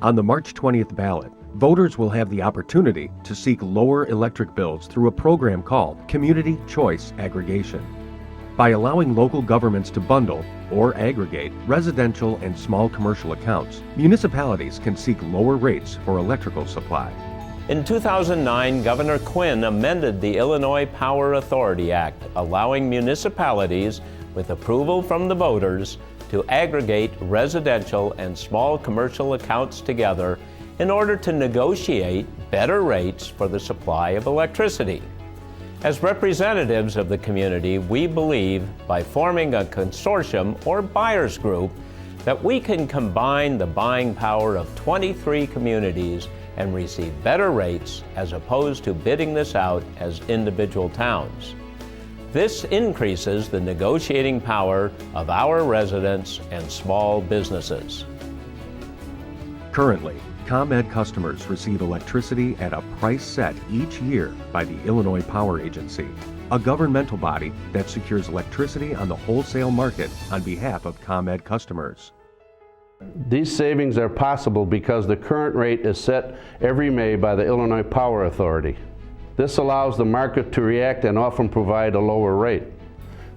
On the March 20th ballot, voters will have the opportunity to seek lower electric bills through a program called Community Choice Aggregation. By allowing local governments to bundle or aggregate residential and small commercial accounts, municipalities can seek lower rates for electrical supply. In 2009, Governor Quinn amended the Illinois Power Authority Act, allowing municipalities, with approval from the voters, to aggregate residential and small commercial accounts together in order to negotiate better rates for the supply of electricity. As representatives of the community, we believe by forming a consortium or buyers group that we can combine the buying power of 23 communities and receive better rates as opposed to bidding this out as individual towns. This increases the negotiating power of our residents and small businesses. Currently, ComEd customers receive electricity at a price set each year by the Illinois Power Agency, a governmental body that secures electricity on the wholesale market on behalf of ComEd customers. These savings are possible because the current rate is set every May by the Illinois Power Authority. This allows the market to react and often provide a lower rate.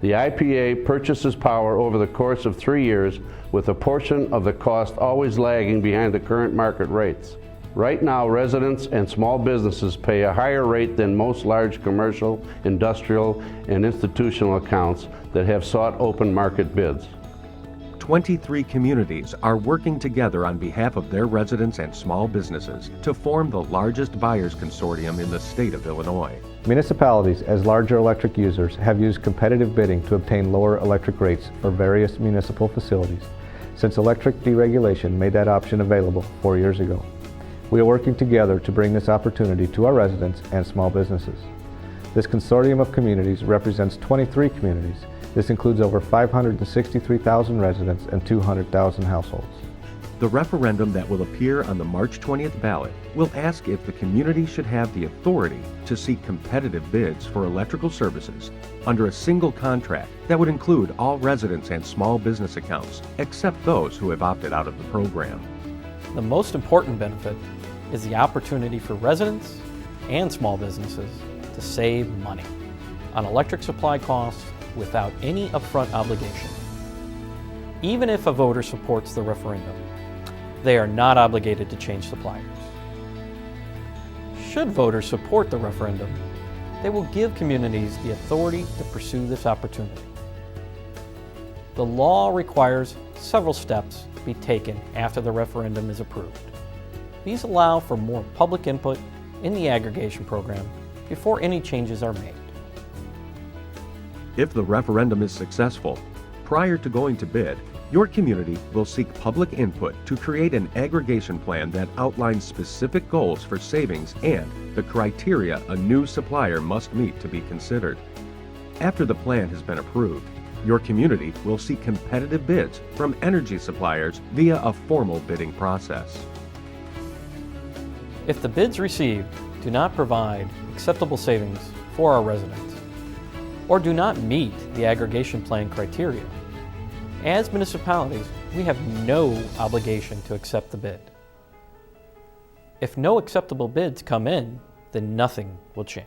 The IPA purchases power over the course of 3 years with a portion of the cost always lagging behind the current market rates. Right now, residents and small businesses pay a higher rate than most large commercial, industrial, and institutional accounts that have sought open market bids. 23 communities are working together on behalf of their residents and small businesses to form the largest buyers consortium in the state of Illinois. Municipalities, as larger electric users, have used competitive bidding to obtain lower electric rates for various municipal facilities since electric deregulation made that option available 4 years ago. We are working together to bring this opportunity to our residents and small businesses. This consortium of communities represents 23 communities. This includes over 563,000 residents and 200,000 households. The referendum that will appear on the March 20th ballot will ask if the community should have the authority to seek competitive bids for electrical services under a single contract that would include all residents and small business accounts, except those who have opted out of the program. The most important benefit is the opportunity for residents and small businesses to save money on electric supply costs without any upfront obligation. Even if a voter supports the referendum, they are not obligated to change suppliers. Should voters support the referendum, they will give communities the authority to pursue this opportunity. The law requires several steps be taken after the referendum is approved. These allow for more public input in the aggregation program before any changes are made. If the referendum is successful, prior to going to bid, your community will seek public input to create an aggregation plan that outlines specific goals for savings and the criteria a new supplier must meet to be considered. After the plan has been approved, your community will seek competitive bids from energy suppliers via a formal bidding process. If the bids received do not provide acceptable savings for our residents, or do not meet the aggregation plan criteria, as municipalities, we have no obligation to accept the bid. If no acceptable bids come in, then nothing will change.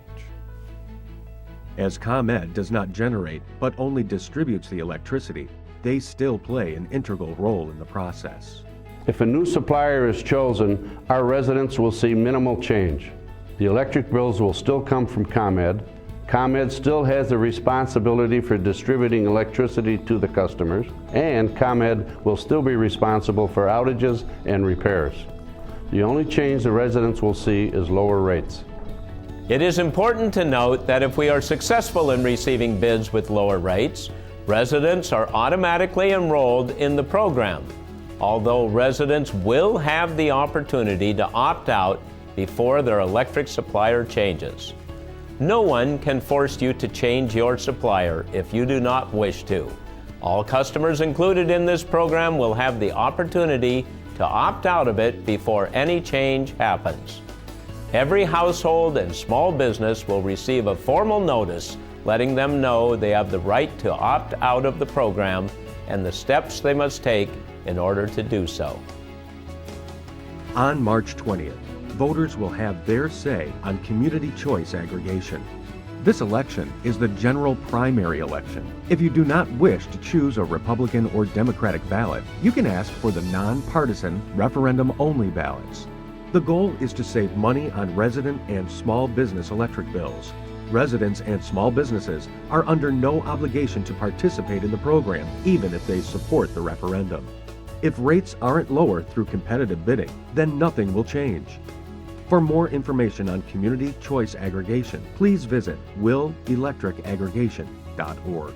As ComEd does not generate but only distributes the electricity, they still play an integral role in the process. If a new supplier is chosen, our residents will see minimal change. The electric bills will still come from ComEd. ComEd still has the responsibility for distributing electricity to the customers, and ComEd will still be responsible for outages and repairs. The only change the residents will see is lower rates. It is important to note that if we are successful in receiving bids with lower rates, residents are automatically enrolled in the program, although residents will have the opportunity to opt out before their electric supplier changes. No one can force you to change your supplier if you do not wish to. All customers included in this program will have the opportunity to opt out of it before any change happens. Every household and small business will receive a formal notice letting them know they have the right to opt out of the program and the steps they must take in order to do so. On March 20th, voters will have their say on community choice aggregation. This election is the general primary election. If you do not wish to choose a Republican or Democratic ballot, you can ask for the nonpartisan referendum-only ballots. The goal is to save money on resident and small business electric bills. Residents and small businesses are under no obligation to participate in the program, even if they support the referendum. If rates aren't lowered through competitive bidding, then nothing will change. For more information on community choice aggregation, please visit willelectricaggregation.org.